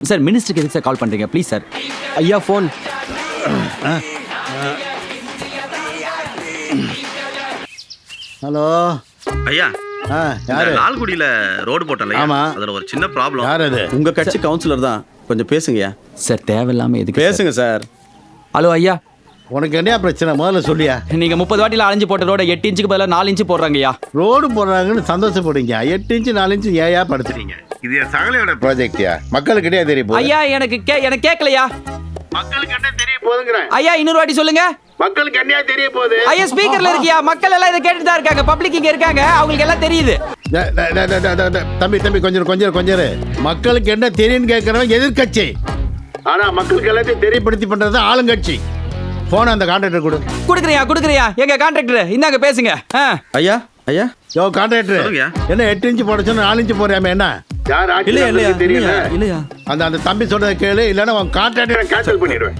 Sir மினிஸ்டருக்கு எதுக்கு sir call பண்றீங்க please sir. ஐயா ஃபோன். ஹலோ ஐயா, யாரு? லால்குடியில ரோடு போட்டல. ஆமா. அதுல ஒரு சின்ன ப்ராப்ளம். யார் அது? உங்க கட்சி கவுன்சிலர் தான், கொஞ்சம் பேசுங்கய்யா. சார் தேவையில்லாம எதுக்கு பேசுங்க சார். ஹலோ ஐயா, உனக்கு என்ன பிரச்சனை முதல்ல சொல்லியா? நீங்க 30 வாட்டில அலைஞ்சு போட்ட ரோட 8 இன்ச்சுக்கு பதிலா 4 இன்ச்சு போடுறாங்கய்யா. ரோடு போடுறாங்கன்னு சந்தோஷப்படுங்க. 8 இன்ச்சு 4 இன்ச்சு ஏயா படுத்துறீங்க? இது என் சகலையோட ப்ராஜெக்ட்யா, மக்களுக்கிட்டே தெரிய போகுது. ஐயா எனக்கு கேட்கலையா. மக்களுக்கு என்ன தெரிய போகுதுங்கிறேன். ஐயா இன்னொரு வாட்டி சொல்லுங்க. மக்களுக்கு என்ன தெரிய போகுது? ஐயா ஸ்பீக்கர்ல இருக்கியா? மக்கள் எல்லாம் இதை கேட்டுட்டு தான் இருக்காங்க. பப்ளிக் இங்க இருக்காங்க, அவங்களுக்கு எல்லாம் தெரியுது. தம்பி கொஞ்சம் மக்களுக்கு என்ன தெரியும்னு கேட்கறவன் எதிர்கட்சி. ஆனா மக்களுக்கு எல்லாத்தையும் தெரியப்படுத்தி பண்றது ஆளுங்கட்சி. போன அந்த கான்ட்ராக்டர் குடுக்குறியா எங்க கான்ட்ராக்டர் இந்தாங்க பேசுங்க. ஐயா ஐயா யோ கான்ட்ராக்டர், சொல்லுங்க. என்ன 8 இன்ச்சு போட சொன்னா 4 இன்ச்சு போறாம என்ன? இல்லையா இல்லையா இல்லையா இல்லையா அந்த தம்பி சொல்றத கேளு, இல்லைன்னா உன் கான்ட்ராக்டரை கேன்சல் பண்ணிடுவேன்.